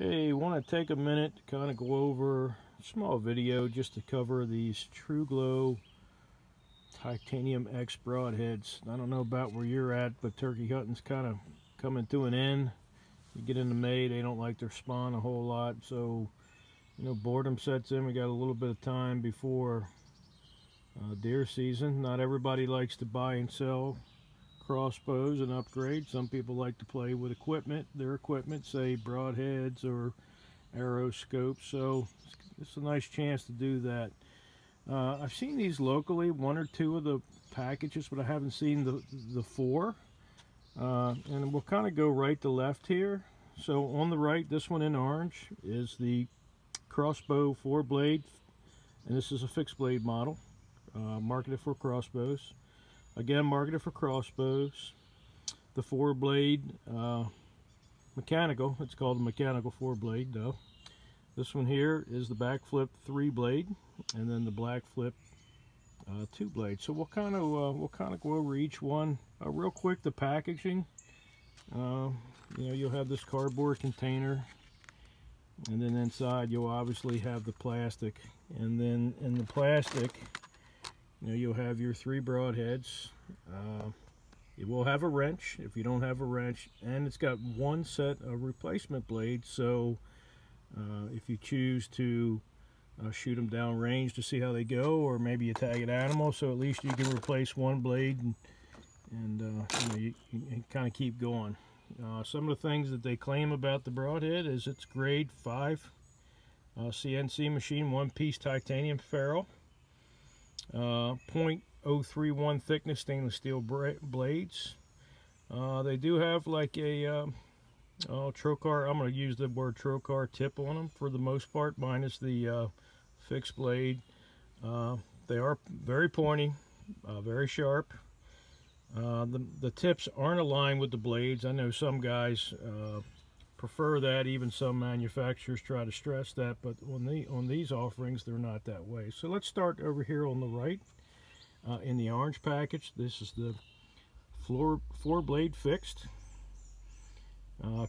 Hey, want to take a minute to kind of go over a small video just to cover these TruGlo Titanium X broadheads. I don't know about where you're at, but turkey hunting's kind of coming to an end. You get into May, they don't like their spawn a whole lot, so boredom sets in. We got a little bit of time before deer season. Not everybody likes to buy and sell crossbows and upgrade. Some people like to play with their equipment, say broadheads or arrow scopes, so it's a nice chance to do that. I've seen these locally, one or two of the packages, but I haven't seen the four. And we'll kind of go right to left here. So on the right, this one in orange is the crossbow 4-blade, and this is a fixed blade model, marketed for crossbows. Again, marketed for crossbows. The 4-blade mechanical, it's called a mechanical 4-blade though. This one here is the back flip 3-blade, and then the black flip 2-blade. So we'll kind of go over each one real quick. The packaging, you'll have this cardboard container, and then inside you'll obviously have the plastic, and then in the plastic you'll have your 3 broadheads. It will have a wrench if you don't have a wrench, and it's got one set of replacement blades, so if you choose to shoot them down range to see how they go, or maybe you tag an animal, so at least you can replace one blade, and you kind of keep going. Some of the things that they claim about the broadhead is it's grade 5 CNC machine, one-piece titanium ferrule, 0.031 thickness stainless steel blades. They do have like a trocar, I'm going to use the word trocar tip on them for the most part, minus the fixed blade. They are very pointy, very sharp. The tips aren't aligned with the blades. I know some guys prefer that, even some manufacturers try to stress that, but on these offerings they're not that way. So let's start over here on the right. In the orange package, this is the 4-blade fixed.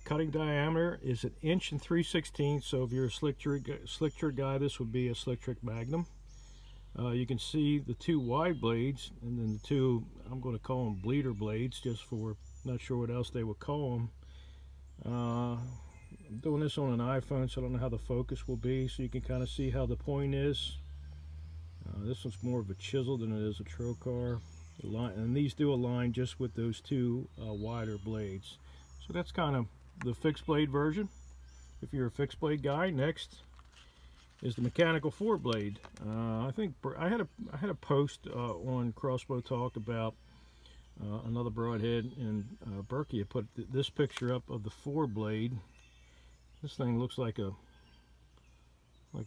Cutting diameter is 1 3/16 inches, so if you're a slick trick guy, this would be a slick trick Magnum. You can see the 2 wide blades, and then the 2, I'm going to call them bleeder blades, just for, not sure what else they would call them. I'm doing this on an iPhone, so I don't know how the focus will be, so you can kind of see how the point is. This one's more of a chisel than it is a trocar. And these do align just with those 2 wider blades. So that's kind of the fixed blade version, if you're a fixed blade guy. Next is the mechanical 4-blade. I think I had a post on Crossbow Talk about another broadhead, and Berkey had put this picture up of the 4-blade. This thing looks like a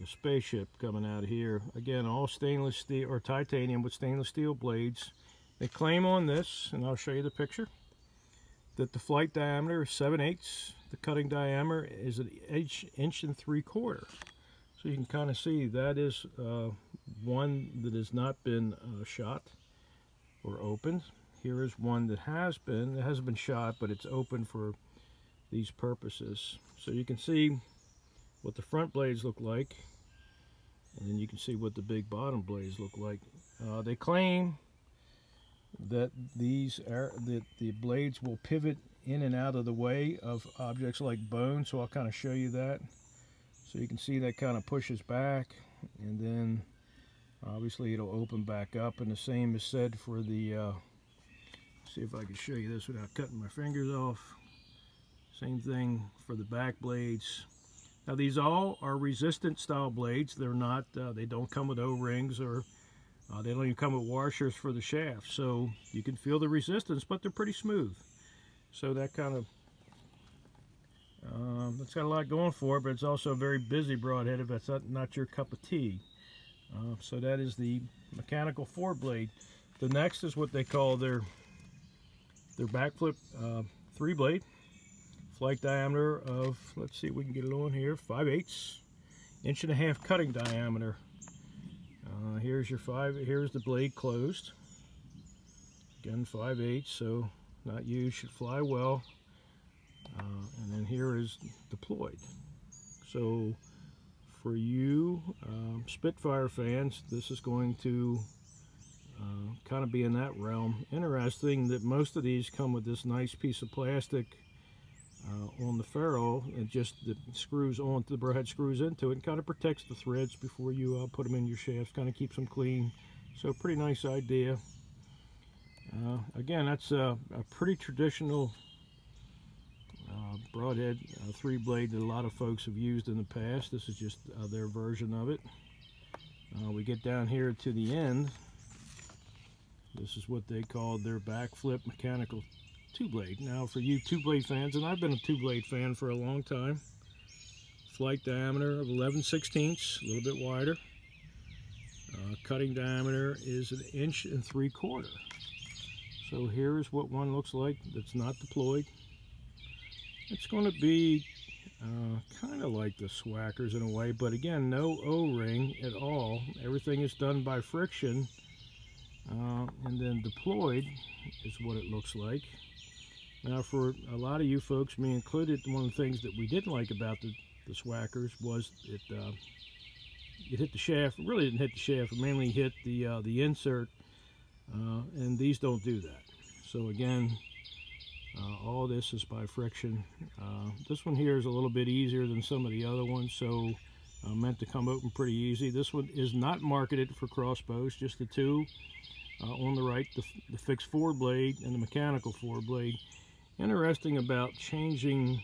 spaceship coming out of here. Again, all stainless steel or titanium with stainless steel blades. They claim on this, and I'll show you the picture, that the flight diameter is 7/8. The cutting diameter is 1 3/4 inches. So you can kind of see that is one that has not been shot or opened. Here is one that hasn't been shot, but it's open for these purposes. So you can see what the front blades look like, and then you can see what the big bottom blades look like. They claim that that the blades will pivot in and out of the way of objects like bone, so I'll kind of show you that. So you can see that kind of pushes back, and then obviously it'll open back up, and the same is said for the see if I can show you this without cutting my fingers off. Same thing for the back blades. Now these all are resistant style blades. They're not, they don't come with O-rings, or they don't even come with washers for the shaft. So you can feel the resistance, but they're pretty smooth. So that kind of, it's got a lot going for it, but it's also a very busy broadhead if that's not your cup of tea. So that is the mechanical 4-blade. The next is what they call their backflip 3-blade. Flight diameter of, let's see if we can get it on here, 5/8, 1.5 inch cutting diameter. Here's the blade closed. Again, 5/8, so not used, should fly well. And then here is deployed. So for you Spitfire fans, this is going to kind of be in that realm. Interesting that most of these come with this nice piece of plastic on the ferrule, and just the screws on, the burr head screws into it, and kind of protects the threads before you put them in your shafts, kind of keeps them clean. So pretty nice idea. Again, that's a pretty traditional broadhead 3-blade that a lot of folks have used in the past. This is just their version of it. We get down here to the end. This is what they called their backflip mechanical 2-blade. Now for you 2-blade fans, and I've been a 2-blade fan for a long time, flight diameter of 11/16, a little bit wider. Cutting diameter is 1 3/4 inches. So here's what one looks like that's not deployed. It's going to be kind of like the Swackers in a way, but again, no O-ring at all. Everything is done by friction, and then deployed is what it looks like. Now for a lot of you folks, me included, one of the things that we didn't like about the Swackers was it hit the shaft. It really didn't hit the shaft, it mainly hit the insert, and these don't do that. So again, all this is by friction. This one here is a little bit easier than some of the other ones, so meant to come open pretty easy. This one is not marketed for crossbows, just the two on the right, the fixed 4-blade and the mechanical 4-blade. Interesting about changing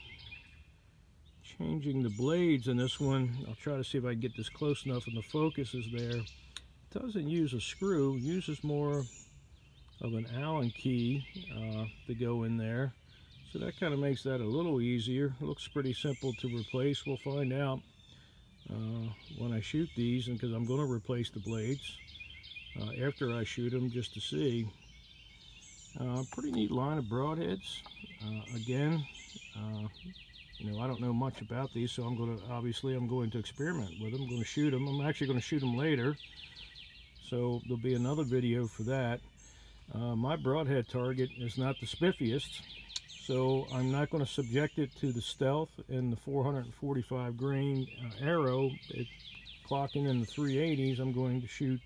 the blades in this one. I'll try to see if I can get this close enough and the focus is there. It doesn't use a screw, uses more of an Allen key to go in there, so that kind of makes that a little easier. It looks pretty simple to replace. We'll find out when I shoot these, and because I'm going to replace the blades after I shoot them, just to see. Pretty neat line of broadheads. Again, you know, I don't know much about these, so I'm going to experiment with them. I'm going to shoot them. I'm actually going to shoot them later, so there'll be another video for that. My broadhead target is not the spiffiest, so I'm not going to subject it to the Stealth and the 445 grain arrow. Clocking in the 380s, I'm going to shoot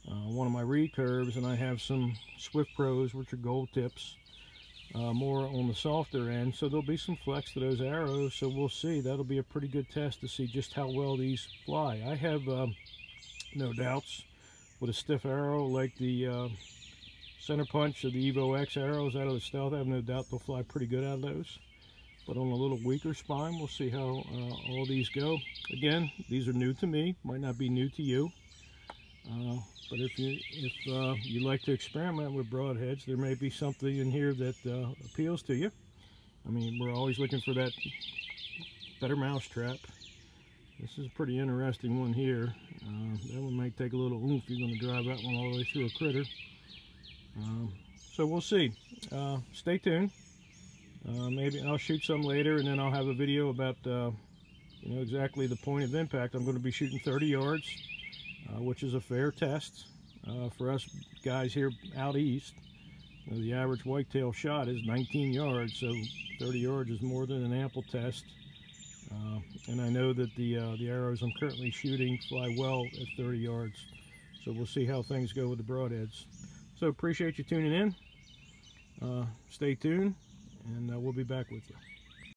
one of my recurves, and I have some Swift Pros, which are gold tips, more on the softer end, so there'll be some flex to those arrows. So we'll see. That'll be a pretty good test to see just how well these fly. I have no doubts with a stiff arrow like the center punch of the Evo X arrows out of the Stealth. I have no doubt they'll fly pretty good out of those. But on a little weaker spine, we'll see how all these go. Again, these are new to me, might not be new to you. But if you like to experiment with broadheads, there may be something in here that appeals to you. I mean, we're always looking for that better mousetrap. This is a pretty interesting one here. That one might take a little oomph. You're going to drive that one all the way through a critter. So we'll see. Stay tuned. Maybe I'll shoot some later, and then I'll have a video about you know, exactly the point of impact. I'm going to be shooting 30 yards, which is a fair test for us guys here out east. You know, the average whitetail shot is 19 yards, so 30 yards is more than an ample test. And I know that the arrows I'm currently shooting fly well at 30 yards. So we'll see how things go with the broadheads. So appreciate you tuning in. Stay tuned, and we'll be back with you.